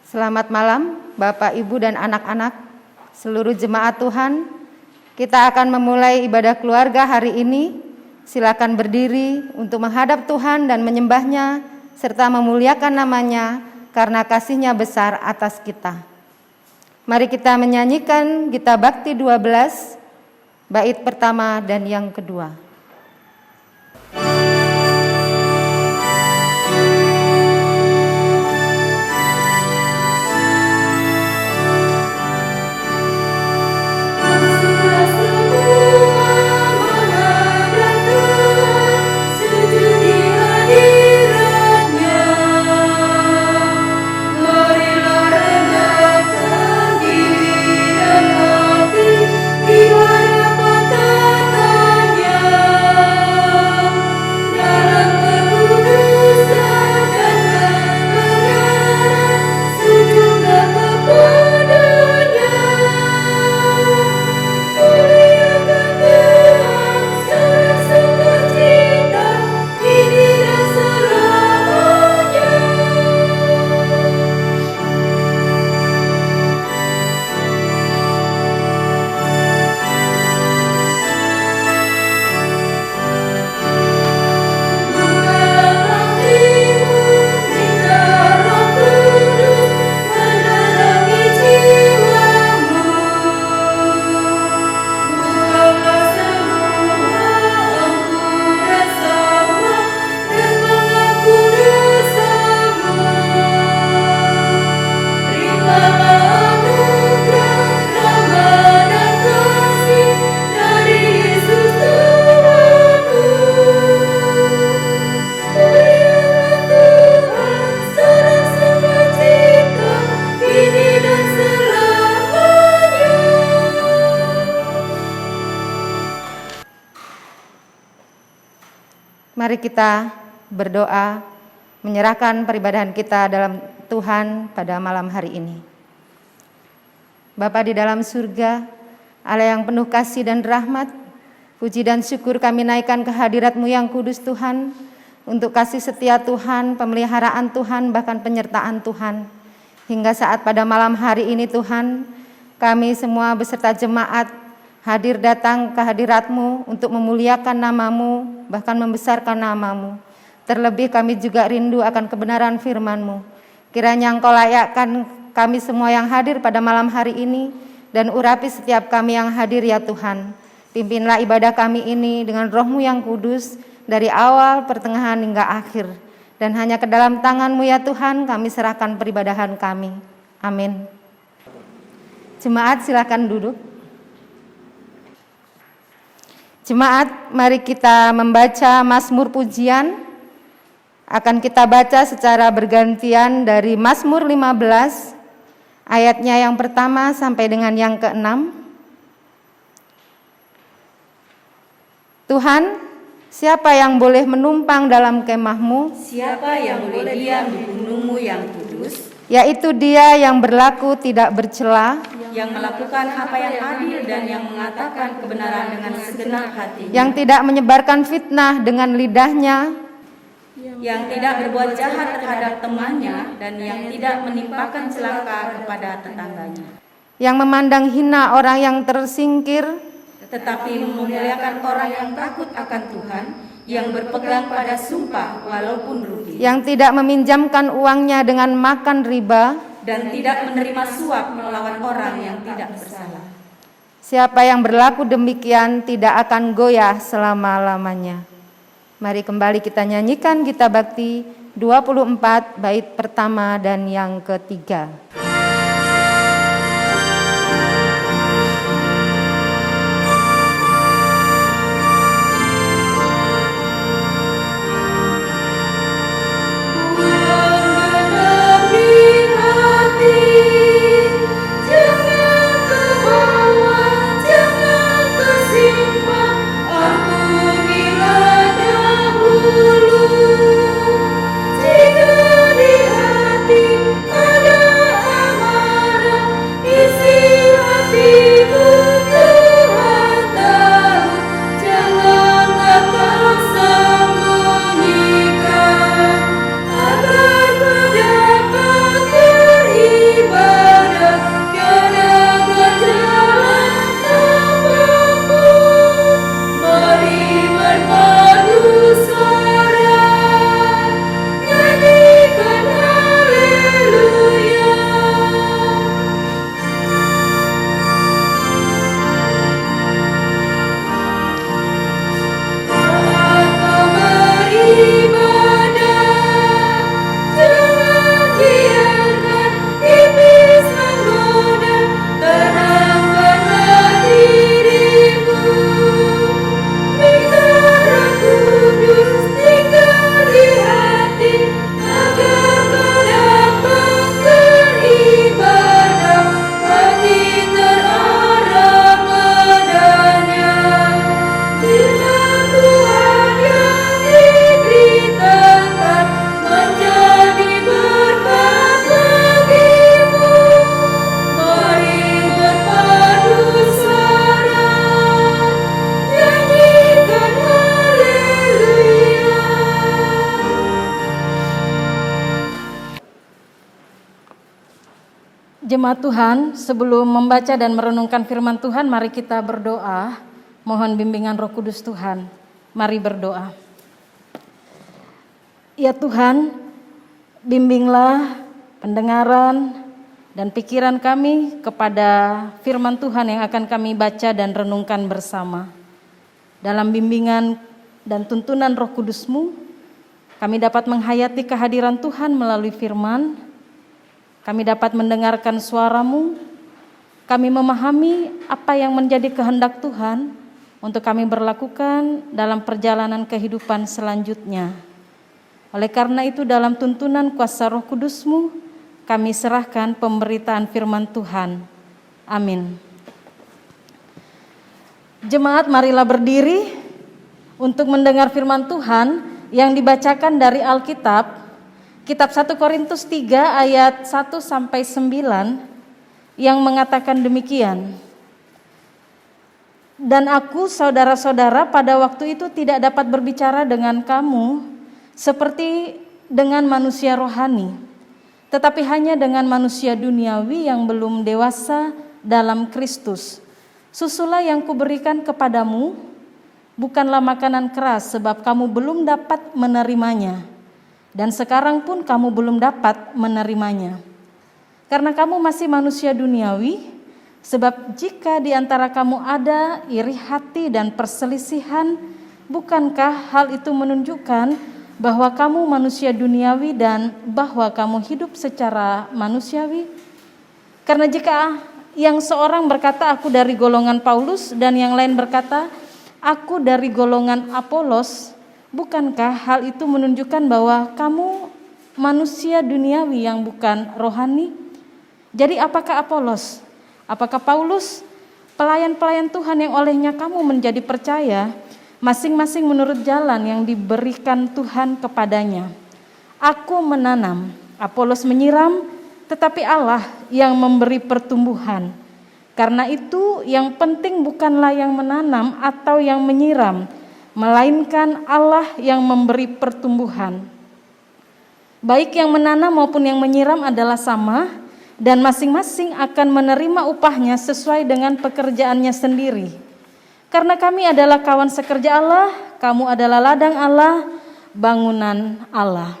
Selamat malam Bapak, Ibu, dan anak-anak, seluruh jemaat Tuhan. Kita akan memulai ibadah keluarga hari ini. Silakan berdiri untuk menghadap Tuhan dan menyembahnya, serta memuliakan namanya karena kasih-Nya besar atas kita. Mari kita menyanyikan Gita Bakti 12, bait pertama dan yang kedua. Mari kita berdoa, menyerahkan peribadahan kita dalam Tuhan pada malam hari ini. Bapa di dalam surga, Allah yang penuh kasih dan rahmat, puji dan syukur kami naikkan ke hadirat-Mu yang kudus Tuhan, untuk kasih setia Tuhan, pemeliharaan Tuhan, bahkan penyertaan Tuhan. Hingga saat pada malam hari ini Tuhan, kami semua beserta jemaat hadir datang ke hadirat-Mu untuk memuliakan nama-Mu, bahkan membesarkan nama-Mu. Terlebih kami juga rindu akan kebenaran firman-Mu. Kiranya Engkau layakkan kami semua yang hadir pada malam hari ini, dan urapi setiap kami yang hadir ya Tuhan. Pimpinlah ibadah kami ini dengan Roh-Mu yang kudus, dari awal, pertengahan, hingga akhir. Dan hanya ke dalam tangan-Mu ya Tuhan kami serahkan peribadahan kami. Amin. Jemaat silakan duduk. Jemaat, mari kita membaca Mazmur Pujian. Akan kita baca secara bergantian dari Mazmur 15, ayatnya yang pertama sampai dengan yang ke-6. Tuhan, siapa yang boleh menumpang dalam kemah-Mu? Siapa yang boleh diam di gunung-Mu yang kudus? Yaitu Dia yang berlaku tidak bercela, yang melakukan apa yang adil dan yang mengatakan kebenaran dengan segenap hati, yang tidak menyebarkan fitnah dengan lidahnya, yang tidak berbuat jahat terhadap temannya, dan yang tidak menimpakan celaka kepada tetangganya, yang memandang hina orang yang tersingkir, tetapi memuliakan orang yang takut akan Tuhan, yang berpegang pada sumpah walaupun rugi, yang tidak meminjamkan uangnya dengan makan riba, dan tidak menerima suap melawan orang yang tidak bersalah. Siapa yang berlaku demikian tidak akan goyah selama-lamanya. Mari kembali kita nyanyikan Gita Bakti 24, bait pertama dan yang ketiga. Jika di hati ada Jemaat Tuhan, sebelum membaca dan merenungkan firman Tuhan, mari kita berdoa, mohon bimbingan Roh Kudus Tuhan. Mari berdoa. Ya Tuhan, bimbinglah pendengaran dan pikiran kami kepada firman Tuhan yang akan kami baca dan renungkan bersama. Dalam bimbingan dan tuntunan Roh Kudus-Mu, kami dapat menghayati kehadiran Tuhan melalui firman. Kami dapat mendengarkan suara-Mu, kami memahami apa yang menjadi kehendak Tuhan untuk kami berlakukan dalam perjalanan kehidupan selanjutnya. Oleh karena itu dalam tuntunan kuasa Roh Kudus-Mu, kami serahkan pemberitaan firman Tuhan. Amin. Jemaat, marilah berdiri untuk mendengar firman Tuhan yang dibacakan dari Alkitab, Kitab 1 Korintus 3 ayat 1-9 yang mengatakan demikian. Dan aku, saudara-saudara, pada waktu itu tidak dapat berbicara dengan kamu seperti dengan manusia rohani, tetapi hanya dengan manusia duniawi yang belum dewasa dalam Kristus. Susulah yang kuberikan kepadamu bukanlah makanan keras, sebab kamu belum dapat menerimanya. Dan sekarang pun kamu belum dapat menerimanya. Karena kamu masih manusia duniawi, sebab jika di antara kamu ada iri hati dan perselisihan, bukankah hal itu menunjukkan bahwa kamu manusia duniawi dan bahwa kamu hidup secara manusiawi? Karena jika yang seorang berkata aku dari golongan Paulus dan yang lain berkata aku dari golongan Apolos, bukankah hal itu menunjukkan bahwa kamu manusia duniawi yang bukan rohani? Jadi apakah Apolos? Apakah Paulus? Pelayan-pelayan Tuhan yang olehnya kamu menjadi percaya, masing-masing menurut jalan yang diberikan Tuhan kepadanya. Aku menanam, Apolos menyiram, tetapi Allah yang memberi pertumbuhan. Karena itu yang penting bukanlah yang menanam atau yang menyiram, melainkan Allah yang memberi pertumbuhan. Baik yang menanam maupun yang menyiram adalah sama, dan masing-masing akan menerima upahnya sesuai dengan pekerjaannya sendiri. Karena kami adalah kawan sekerja Allah, kamu adalah ladang Allah, bangunan Allah.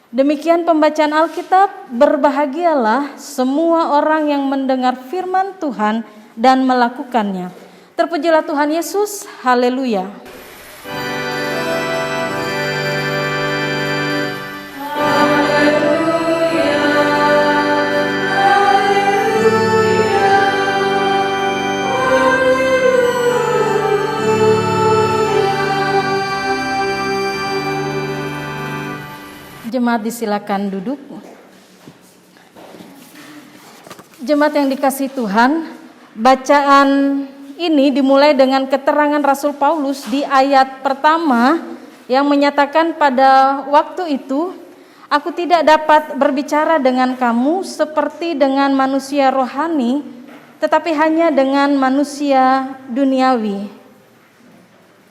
Demikian pembacaan Alkitab. Berbahagialah semua orang yang mendengar firman Tuhan dan melakukannya. Terpujilah Tuhan Yesus, haleluya. Jemaat disilakan duduk. Jemaat yang dikasihi Tuhan, bacaan ini dimulai dengan keterangan Rasul Paulus di ayat pertama yang menyatakan pada waktu itu, aku tidak dapat berbicara dengan kamu seperti dengan manusia rohani, tetapi hanya dengan manusia duniawi.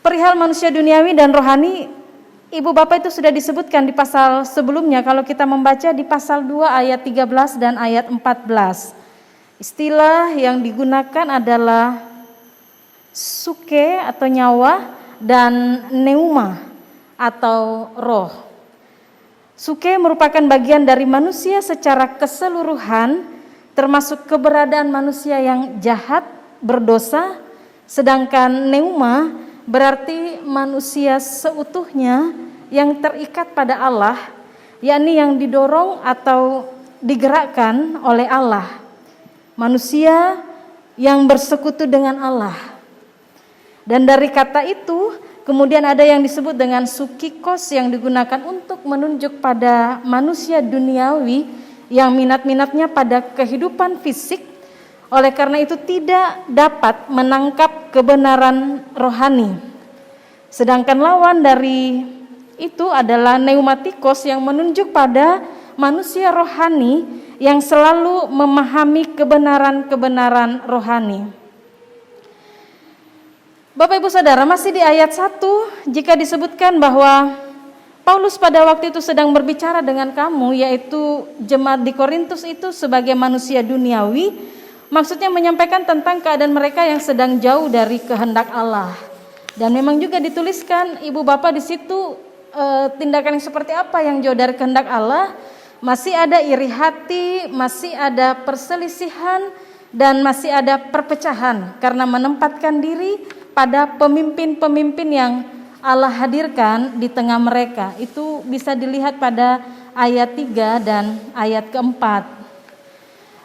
Perihal manusia duniawi dan rohani, Ibu Bapak itu sudah disebutkan di pasal sebelumnya kalau kita membaca di pasal 2 ayat 13 dan ayat 14. Istilah yang digunakan adalah suke atau nyawa dan pneuma atau roh. Suke merupakan bagian dari manusia secara keseluruhan, termasuk keberadaan manusia yang jahat, berdosa, sedangkan pneuma berarti manusia seutuhnya yang terikat pada Allah, yakni yang didorong atau digerakkan oleh Allah. Manusia yang bersekutu dengan Allah. Dan dari kata itu kemudian ada yang disebut dengan sukikos yang digunakan untuk menunjuk pada manusia duniawi yang minat-minatnya pada kehidupan fisik, oleh karena itu tidak dapat menangkap kebenaran rohani. Sedangkan lawan dari itu adalah pneumatikos yang menunjuk pada manusia rohani yang selalu memahami kebenaran-kebenaran rohani. Bapak Ibu Saudara, masih di ayat 1 jika disebutkan bahwa Paulus pada waktu itu sedang berbicara dengan kamu, yaitu jemaat di Korintus itu sebagai manusia duniawi, maksudnya menyampaikan tentang keadaan mereka yang sedang jauh dari kehendak Allah. Dan memang juga dituliskan ibu bapak di situ tindakan yang seperti apa yang jauh dari kehendak Allah. Masih ada iri hati, masih ada perselisihan, dan masih ada perpecahan karena menempatkan diri pada pemimpin-pemimpin yang Allah hadirkan di tengah mereka. Itu bisa dilihat pada ayat 3 dan ayat keempat.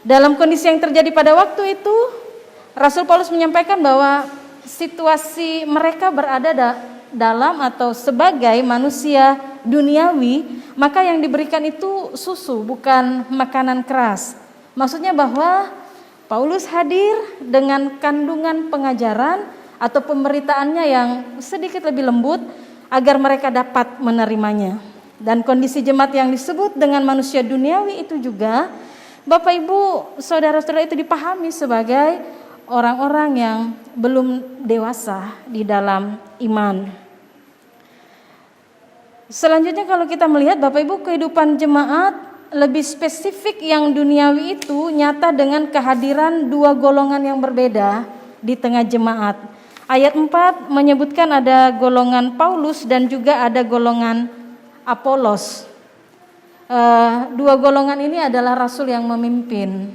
Dalam kondisi yang terjadi pada waktu itu, Rasul Paulus menyampaikan bahwa situasi mereka berada dalam atau sebagai manusia duniawi, maka yang diberikan itu susu, bukan makanan keras. Maksudnya bahwa Paulus hadir dengan kandungan pengajaran atau pemberitaannya yang sedikit lebih lembut agar mereka dapat menerimanya. Dan kondisi jemaat yang disebut dengan manusia duniawi itu juga, Bapak Ibu, saudara-saudara, itu dipahami sebagai orang-orang yang belum dewasa di dalam iman. Selanjutnya kalau kita melihat Bapak Ibu, kehidupan jemaat lebih spesifik yang duniawi itu nyata dengan kehadiran dua golongan yang berbeda di tengah jemaat. Ayat 4 menyebutkan ada golongan Paulus dan juga ada golongan Apolos. Dua golongan ini adalah rasul yang memimpin.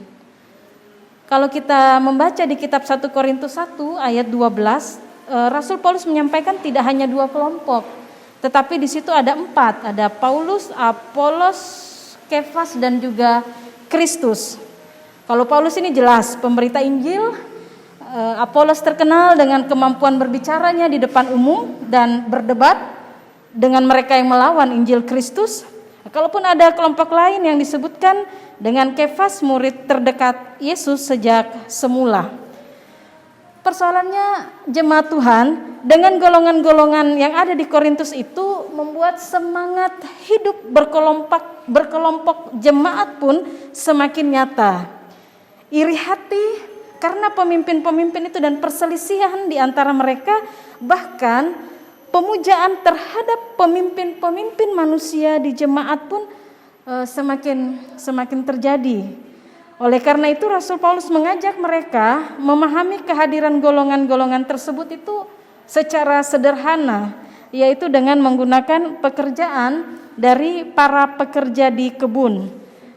Kalau kita membaca di kitab 1 Korintus 1 ayat 12, Rasul Paulus menyampaikan tidak hanya dua kelompok, tetapi di situ ada 4, ada Paulus, Apolos, Kefas, dan juga Kristus. Kalau Paulus ini jelas pemberita Injil, Apolos terkenal dengan kemampuan berbicaranya di depan umum dan berdebat dengan mereka yang melawan Injil Kristus. Kalaupun ada kelompok lain yang disebutkan dengan Kefas, murid terdekat Yesus sejak semula. Persoalannya jemaat Tuhan dengan golongan-golongan yang ada di Korintus itu membuat semangat hidup berkelompok jemaat pun semakin nyata. Iri hati karena pemimpin-pemimpin itu dan perselisihan di antara mereka, bahkan pemujaan terhadap pemimpin-pemimpin manusia di jemaat pun semakin terjadi. Oleh karena itu Rasul Paulus mengajak mereka memahami kehadiran golongan-golongan tersebut itu secara sederhana, yaitu dengan menggunakan pekerjaan dari para pekerja di kebun.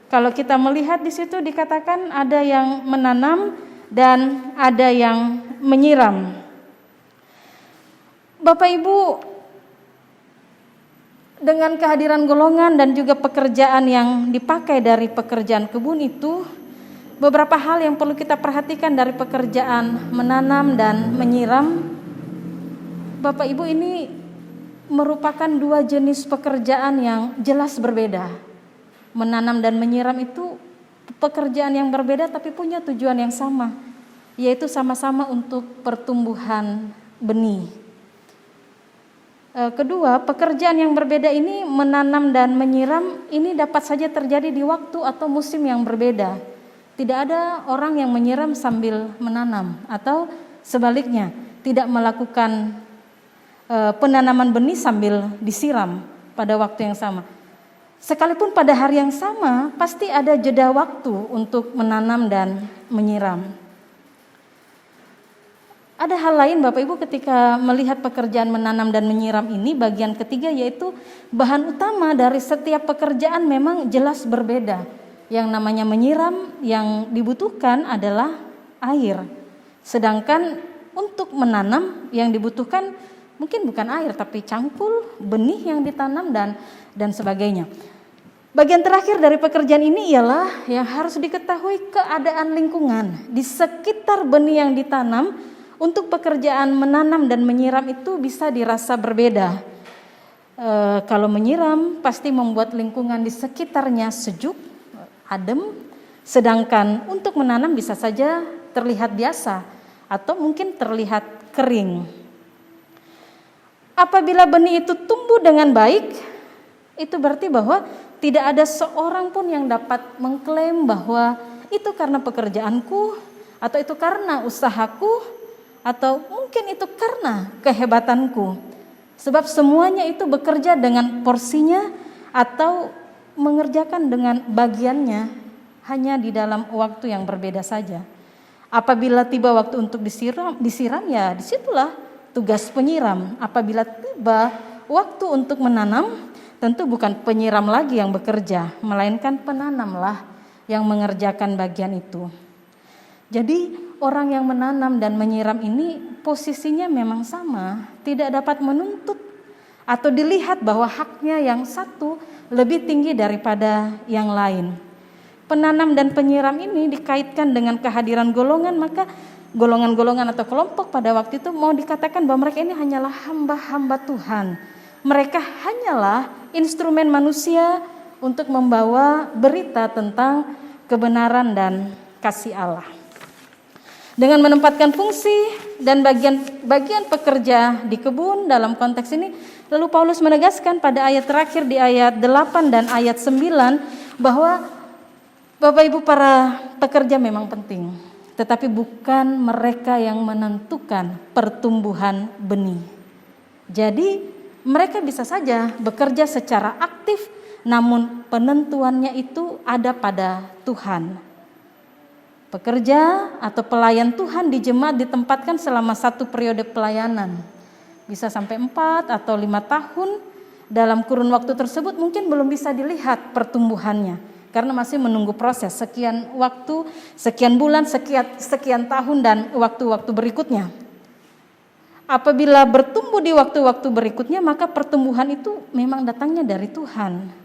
Kalau kita melihat di situ dikatakan ada yang menanam dan ada yang menyiram. Bapak Ibu, dengan kehadiran golongan dan juga pekerjaan yang dipakai dari pekerjaan kebun itu, beberapa hal yang perlu kita perhatikan dari pekerjaan menanam dan menyiram. Bapak Ibu, ini merupakan dua jenis pekerjaan yang jelas berbeda. Menanam dan menyiram itu pekerjaan yang berbeda tapi punya tujuan yang sama, yaitu sama-sama untuk pertumbuhan benih. Kedua, pekerjaan yang berbeda ini, menanam dan menyiram, ini dapat saja terjadi di waktu atau musim yang berbeda. Tidak ada orang yang menyiram sambil menanam, atau sebaliknya, tidak melakukan penanaman benih sambil disiram pada waktu yang sama. Sekalipun pada hari yang sama, pasti ada jeda waktu untuk menanam dan menyiram. Ada hal lain Bapak Ibu ketika melihat pekerjaan menanam dan menyiram ini, bagian ketiga, yaitu bahan utama dari setiap pekerjaan memang jelas berbeda. Yang namanya menyiram yang dibutuhkan adalah air. Sedangkan untuk menanam yang dibutuhkan mungkin bukan air tapi cangkul, benih yang ditanam dan sebagainya. Bagian terakhir dari pekerjaan ini ialah yang harus diketahui keadaan lingkungan di sekitar benih yang ditanam. Untuk pekerjaan menanam dan menyiram itu bisa dirasa berbeda. Kalau menyiram pasti membuat lingkungan di sekitarnya sejuk, adem. Sedangkan untuk menanam bisa saja terlihat biasa atau mungkin terlihat kering. Apabila benih itu tumbuh dengan baik, itu berarti bahwa tidak ada seorang pun yang dapat mengklaim bahwa itu karena pekerjaanku, atau itu karena usahaku, atau mungkin itu karena kehebatanku. Sebab semuanya itu bekerja dengan porsinya atau mengerjakan dengan bagiannya, hanya di dalam waktu yang berbeda saja. Apabila tiba waktu untuk disiram ya disitulah tugas penyiram. Apabila tiba waktu untuk menanam, tentu bukan penyiram lagi yang bekerja, melainkan penanamlah yang mengerjakan bagian itu. Jadi orang yang menanam dan menyiram ini posisinya memang sama, tidak dapat menuntut atau dilihat bahwa haknya yang satu lebih tinggi daripada yang lain. Penanam dan penyiram ini dikaitkan dengan kehadiran golongan, maka golongan-golongan atau kelompok pada waktu itu mau dikatakan bahwa mereka ini hanyalah hamba-hamba Tuhan. Mereka hanyalah instrumen manusia untuk membawa berita tentang kebenaran dan kasih Allah. Dengan menempatkan fungsi dan bagian pekerja di kebun dalam konteks ini, lalu Paulus menegaskan pada ayat terakhir di ayat 8 dan ayat 9 bahwa Bapak Ibu para pekerja memang penting, tetapi bukan mereka yang menentukan pertumbuhan benih. Jadi mereka bisa saja bekerja secara aktif, namun penentuannya itu ada pada Tuhan. Pekerja atau pelayan Tuhan di jemaat ditempatkan selama satu periode pelayanan. Bisa sampai 4 atau 5 tahun. Dalam kurun waktu tersebut mungkin belum bisa dilihat pertumbuhannya, karena masih menunggu proses sekian waktu, sekian bulan, sekian tahun dan waktu-waktu berikutnya. Apabila bertumbuh di waktu-waktu berikutnya, maka pertumbuhan itu memang datangnya dari Tuhan.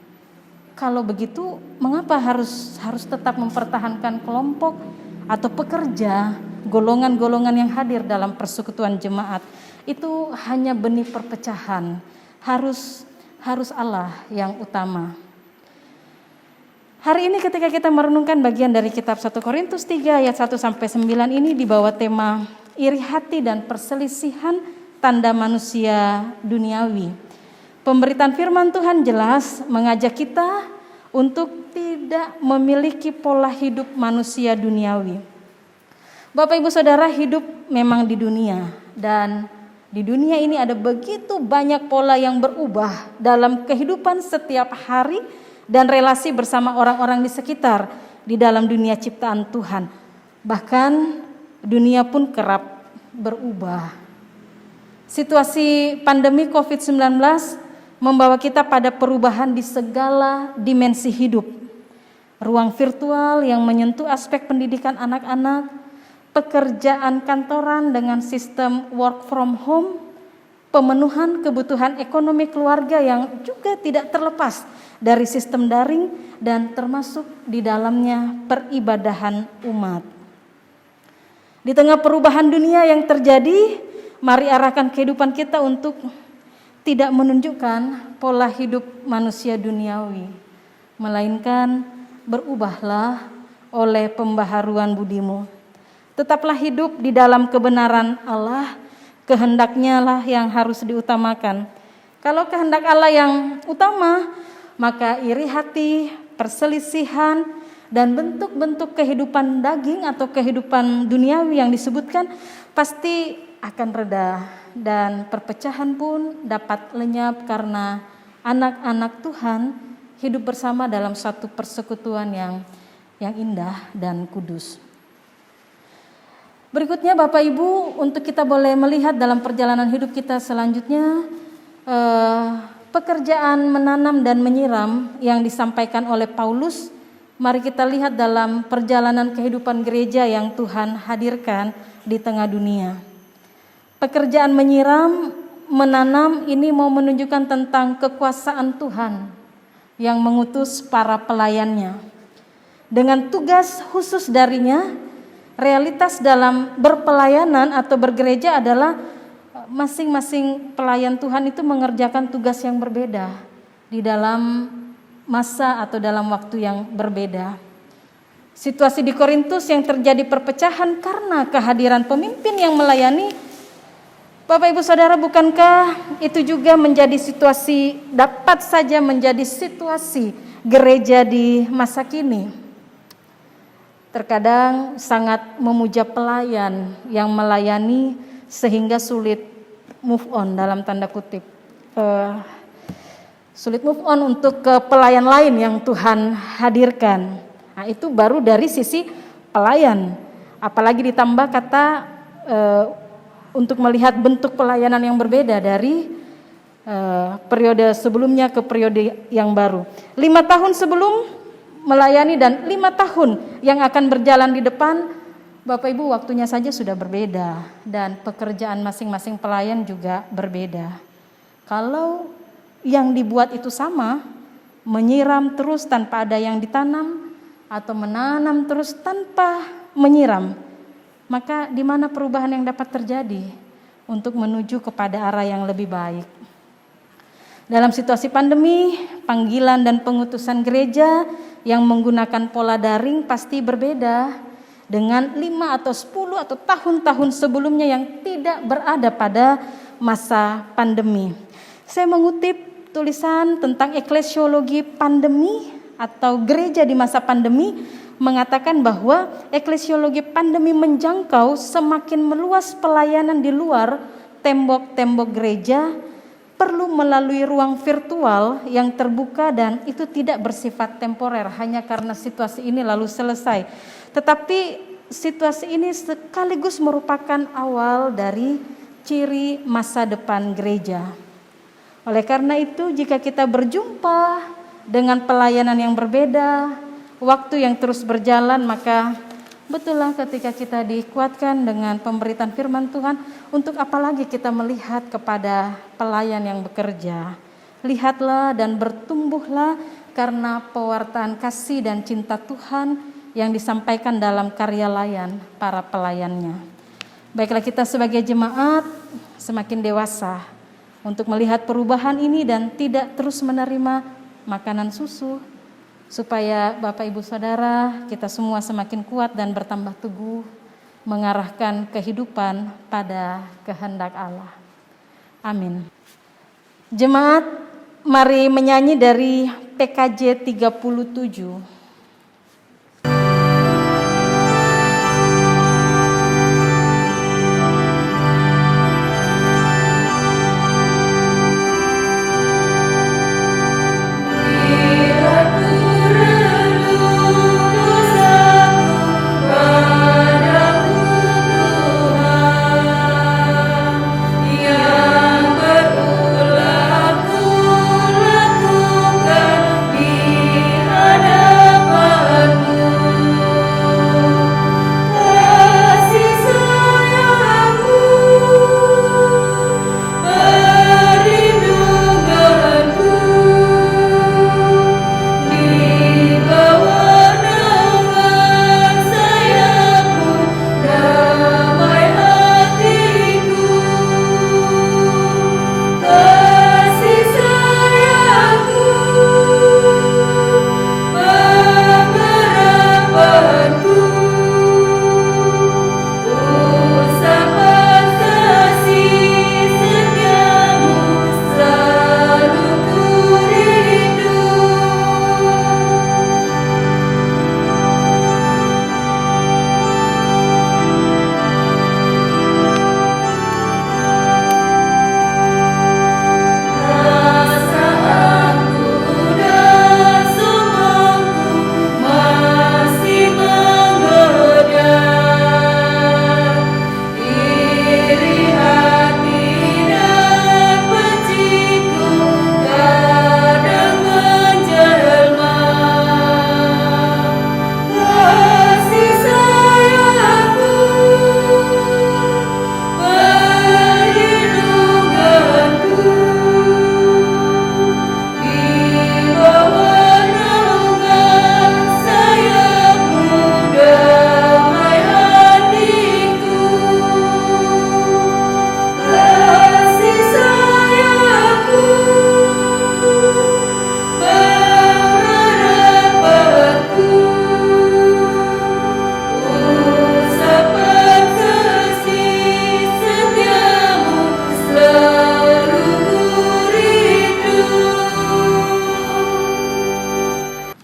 Kalau begitu, mengapa harus tetap mempertahankan kelompok atau pekerja, golongan-golongan yang hadir dalam persekutuan jemaat? Itu hanya benih perpecahan. Harus Allah yang utama. Hari ini ketika kita merenungkan bagian dari kitab 1 Korintus 3 ayat 1 sampai 9 ini di bawah tema iri hati dan perselisihan tanda manusia duniawi. Pemberitaan firman Tuhan jelas mengajak kita untuk tidak memiliki pola hidup manusia duniawi. Bapak Ibu Saudara, hidup memang di dunia, dan di dunia ini ada begitu banyak pola yang berubah dalam kehidupan setiap hari dan relasi bersama orang-orang di sekitar di dalam dunia ciptaan Tuhan. Bahkan dunia pun kerap berubah. Situasi pandemi COVID-19 membawa kita pada perubahan di segala dimensi hidup. Ruang virtual yang menyentuh aspek pendidikan anak-anak, pekerjaan kantoran dengan sistem work from home, pemenuhan kebutuhan ekonomi keluarga yang juga tidak terlepas dari sistem daring, dan termasuk di dalamnya peribadahan umat. Di tengah perubahan dunia yang terjadi, mari arahkan kehidupan kita untuk tidak menunjukkan pola hidup manusia duniawi, melainkan berubahlah oleh pembaharuan budimu. Tetaplah hidup di dalam kebenaran Allah, kehendaknya lah yang harus diutamakan. Kalau kehendak Allah yang utama, maka iri hati, perselisihan, dan bentuk-bentuk kehidupan daging atau kehidupan duniawi yang disebutkan pasti akan reda. Dan perpecahan pun dapat lenyap karena anak-anak Tuhan hidup bersama dalam satu persekutuan yang indah dan kudus. Berikutnya Bapak Ibu, untuk kita boleh melihat dalam perjalanan hidup kita selanjutnya, pekerjaan menanam dan menyiram yang disampaikan oleh Paulus, mari kita lihat dalam perjalanan kehidupan gereja yang Tuhan hadirkan di tengah dunia. Pekerjaan menyiram, menanam ini mau menunjukkan tentang kekuasaan Tuhan yang mengutus para pelayannya. Dengan tugas khusus darinya, realitas dalam berpelayanan atau bergereja adalah masing-masing pelayan Tuhan itu mengerjakan tugas yang berbeda di dalam masa atau dalam waktu yang berbeda. Situasi di Korintus yang terjadi perpecahan karena kehadiran pemimpin yang melayani. Bapak Ibu Saudara, bukankah itu juga menjadi dapat saja menjadi situasi gereja di masa kini? Terkadang sangat memuja pelayan yang melayani sehingga sulit move on dalam tanda kutip. sulit move on untuk ke pelayan lain yang Tuhan hadirkan. Nah, itu baru dari sisi pelayan. Apalagi ditambah kata untuk melihat bentuk pelayanan yang berbeda dari periode sebelumnya ke periode yang baru. 5 tahun sebelum melayani dan 5 tahun yang akan berjalan di depan, Bapak Ibu, waktunya saja sudah berbeda dan pekerjaan masing-masing pelayan juga berbeda. Kalau yang dibuat itu sama, menyiram terus tanpa ada yang ditanam atau menanam terus tanpa menyiram, maka di mana perubahan yang dapat terjadi untuk menuju kepada arah yang lebih baik? Dalam situasi pandemi, panggilan dan pengutusan gereja yang menggunakan pola daring pasti berbeda dengan 5 atau 10 atau tahun-tahun sebelumnya yang tidak berada pada masa pandemi. Saya mengutip tulisan tentang eklesiologi pandemi atau gereja di masa pandemi, mengatakan bahwa eklesiologi pandemi menjangkau semakin meluas pelayanan di luar tembok-tembok gereja, perlu melalui ruang virtual yang terbuka dan itu tidak bersifat temporer hanya karena situasi ini lalu selesai. Tetapi situasi ini sekaligus merupakan awal dari ciri masa depan gereja. Oleh karena itu, jika kita berjumpa dengan pelayanan yang berbeda, waktu yang terus berjalan, maka betullah ketika kita dikuatkan dengan pemberitaan firman Tuhan, untuk apalagi kita melihat kepada pelayan yang bekerja. Lihatlah dan bertumbuhlah karena pewartaan kasih dan cinta Tuhan yang disampaikan dalam karya layan para pelayannya. Baiklah, kita sebagai jemaat semakin dewasa untuk melihat perubahan ini dan tidak terus menerima makanan susu, supaya Bapak Ibu Saudara kita semua semakin kuat dan bertambah teguh mengarahkan kehidupan pada kehendak Allah. Amin. Jemaat, mari menyanyi dari PKJ 37.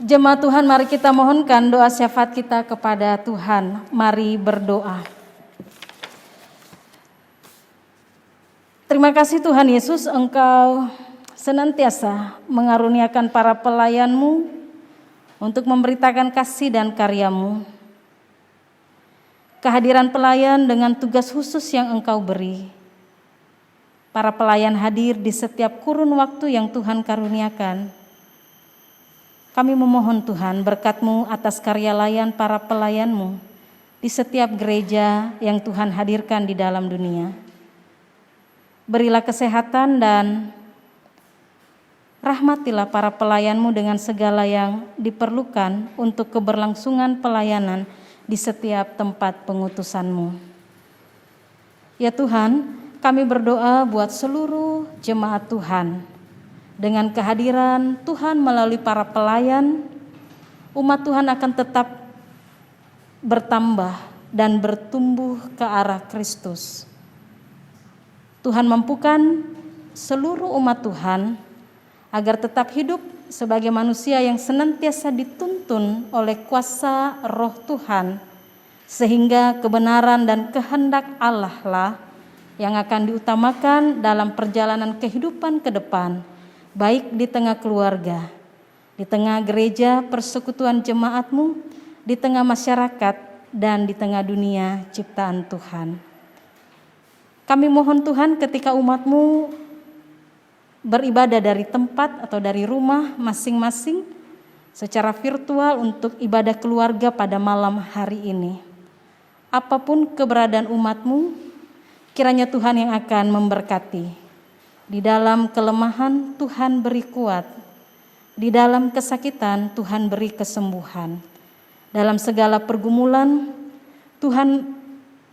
Jemaat Tuhan, mari kita mohonkan doa syafaat kita kepada Tuhan. Mari berdoa. Terima kasih Tuhan Yesus, Engkau senantiasa mengaruniakan para pelayan-Mu untuk memberitakan kasih dan karya-Mu. Kehadiran pelayan dengan tugas khusus yang Engkau beri. Para pelayan hadir di setiap kurun waktu yang Tuhan karuniakan. Kami memohon Tuhan berkat-Mu atas karya layan para pelayan-Mu di setiap gereja yang Tuhan hadirkan di dalam dunia. Berilah kesehatan dan rahmatilah para pelayan-Mu dengan segala yang diperlukan untuk keberlangsungan pelayanan di setiap tempat pengutusan-Mu. Ya Tuhan, kami berdoa buat seluruh jemaat Tuhan. Dengan kehadiran Tuhan melalui para pelayan, umat Tuhan akan tetap bertambah dan bertumbuh ke arah Kristus. Tuhan mampukan seluruh umat Tuhan agar tetap hidup sebagai manusia yang senantiasa dituntun oleh kuasa Roh Tuhan, sehingga kebenaran dan kehendak Allah lah yang akan diutamakan dalam perjalanan kehidupan ke depan, baik di tengah keluarga, di tengah gereja persekutuan jemaat-Mu, di tengah masyarakat, dan di tengah dunia ciptaan Tuhan. Kami mohon Tuhan ketika umat-Mu beribadah dari tempat atau dari rumah masing-masing secara virtual untuk ibadah keluarga pada malam hari ini. Apapun keberadaan umat-Mu, kiranya Tuhan yang akan memberkati. Di dalam kelemahan Tuhan beri kuat, di dalam kesakitan Tuhan beri kesembuhan. Dalam segala pergumulan Tuhan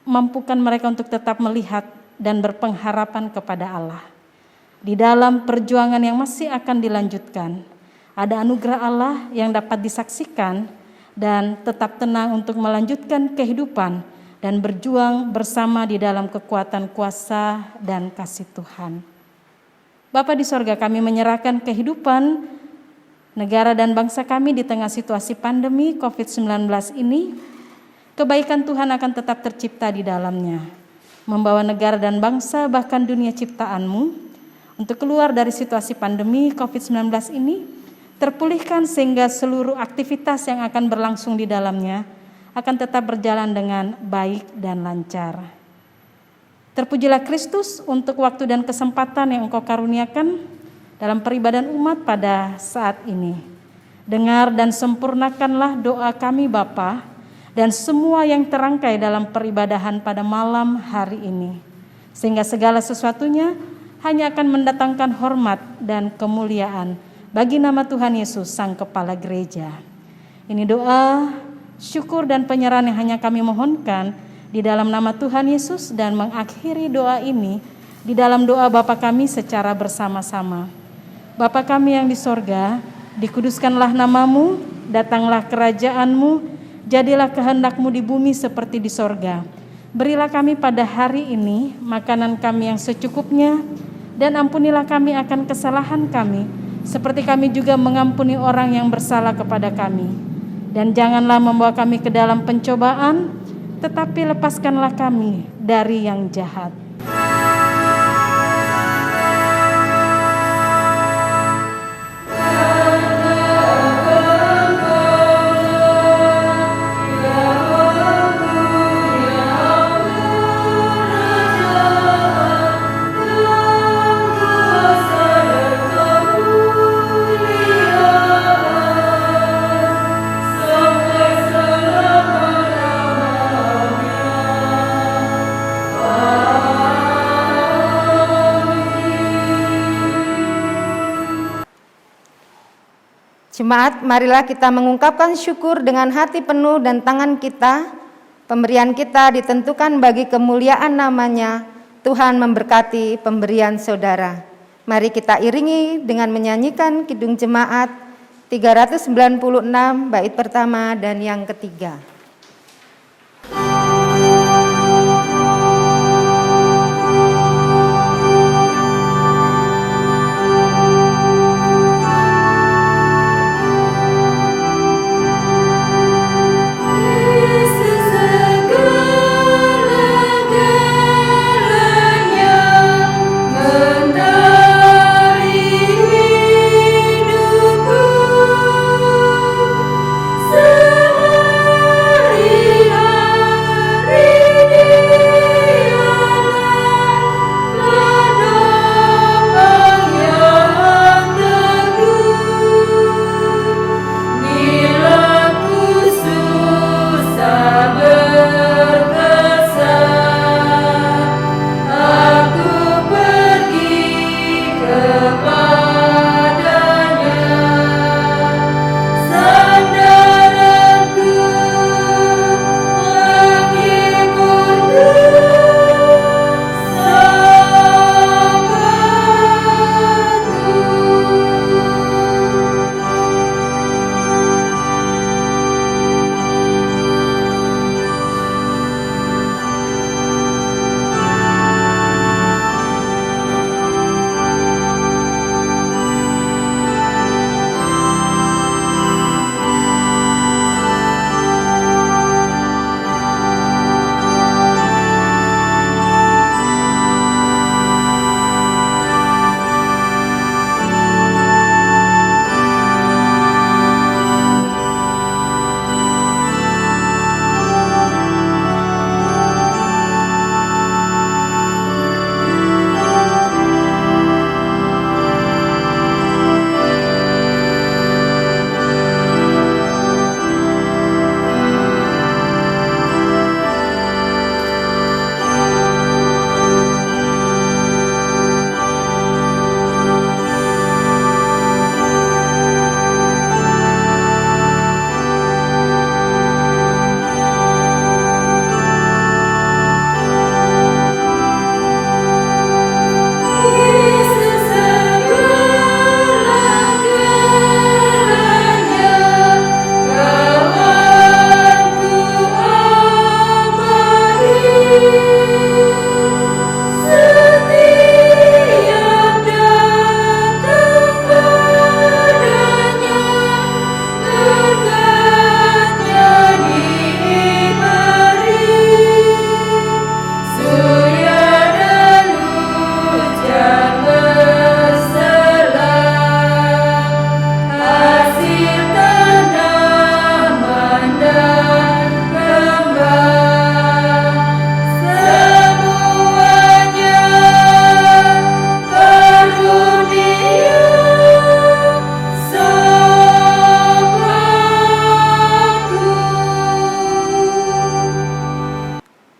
mampukan mereka untuk tetap melihat dan berpengharapan kepada Allah. Di dalam perjuangan yang masih akan dilanjutkan, ada anugerah Allah yang dapat disaksikan dan tetap tenang untuk melanjutkan kehidupan dan berjuang bersama di dalam kekuatan kuasa dan kasih Tuhan. Bapa di sorga, kami menyerahkan kehidupan negara dan bangsa kami di tengah situasi pandemi COVID-19 ini. Kebaikan Tuhan akan tetap tercipta di dalamnya, membawa negara dan bangsa bahkan dunia ciptaan-Mu untuk keluar dari situasi pandemi COVID-19 ini, terpulihkan sehingga seluruh aktivitas yang akan berlangsung di dalamnya akan tetap berjalan dengan baik dan lancar. Terpujilah Kristus untuk waktu dan kesempatan yang Engkau karuniakan dalam peribadahan umat pada saat ini. Dengar dan sempurnakanlah doa kami Bapa, dan semua yang terangkai dalam peribadahan pada malam hari ini, sehingga segala sesuatunya hanya akan mendatangkan hormat dan kemuliaan bagi nama Tuhan Yesus Sang Kepala Gereja. Ini doa, syukur dan penyerahan yang hanya kami mohonkan di dalam nama Tuhan Yesus, dan mengakhiri doa ini di dalam doa Bapa kami secara bersama-sama. Bapa kami yang di sorga, dikuduskanlah namamu, datanglah kerajaan-Mu, jadilah kehendak-Mu di bumi seperti di sorga. Berilah kami pada hari ini makanan kami yang secukupnya, dan ampunilah kami akan kesalahan kami, seperti kami juga mengampuni orang yang bersalah kepada kami. Dan janganlah membawa kami ke dalam pencobaan, tetapi lepaskanlah kami dari yang jahat. Jemaat, marilah kita mengungkapkan syukur dengan hati penuh dan tangan kita. Pemberian kita ditentukan bagi kemuliaan namanya. Tuhan memberkati pemberian saudara. Mari kita iringi dengan menyanyikan Kidung Jemaat 396 bait pertama dan yang ketiga. Yesus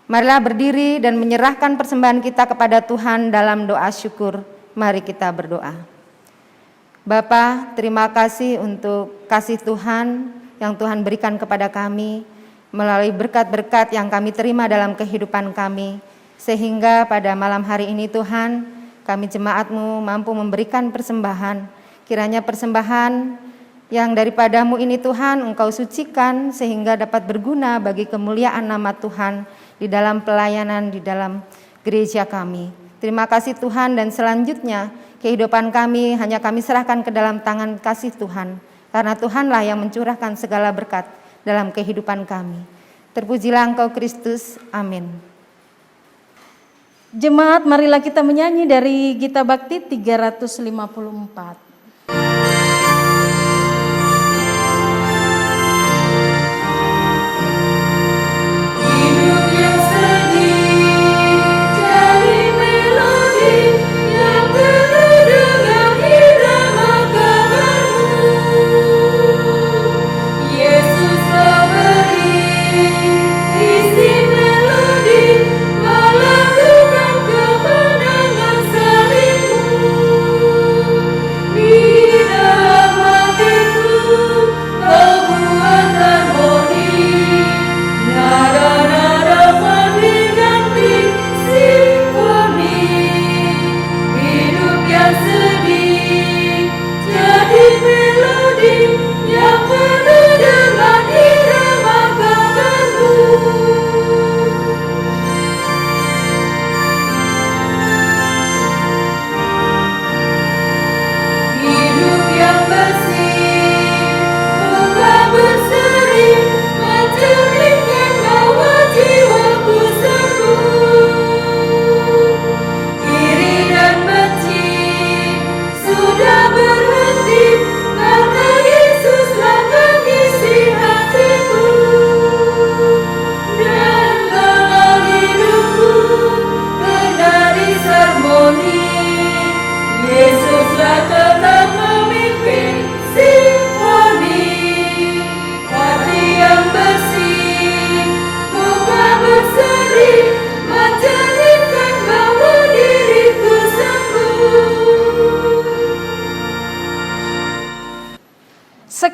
Marilah berdiri dan menyerahkan persembahan kita kepada Tuhan dalam doa syukur. Mari kita berdoa. Bapa, terima kasih untuk kasih Tuhan yang Tuhan berikan kepada kami melalui berkat-berkat yang kami terima dalam kehidupan kami. Sehingga pada malam hari ini Tuhan, kami jemaat-Mu mampu memberikan persembahan. Kiranya persembahan yang daripadamu ini Tuhan Engkau sucikan sehingga dapat berguna bagi kemuliaan nama Tuhan di dalam pelayanan di dalam gereja kami. Terima kasih Tuhan, dan selanjutnya kehidupan kami hanya kami serahkan ke dalam tangan kasih Tuhan, karena Tuhanlah yang mencurahkan segala berkat dalam kehidupan kami. Terpujilah Engkau Kristus. Amin. Jemaat, marilah kita menyanyi dari Gita Bakti 354.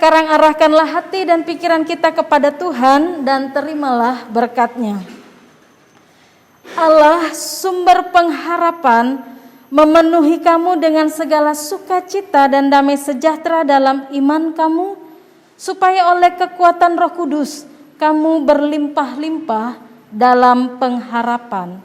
Sekarang arahkanlah hati dan pikiran kita kepada Tuhan dan terimalah berkat-Nya. Allah, sumber pengharapan, memenuhi kamu dengan segala sukacita dan damai sejahtera dalam iman kamu, supaya oleh kekuatan Roh Kudus kamu berlimpah-limpah dalam pengharapan.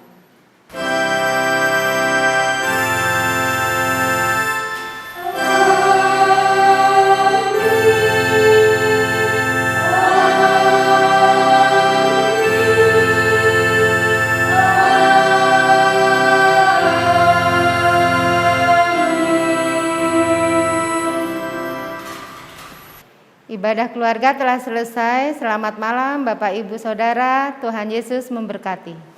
Ibadah keluarga telah selesai. Selamat malam Bapak Ibu Saudara, Tuhan Yesus memberkati.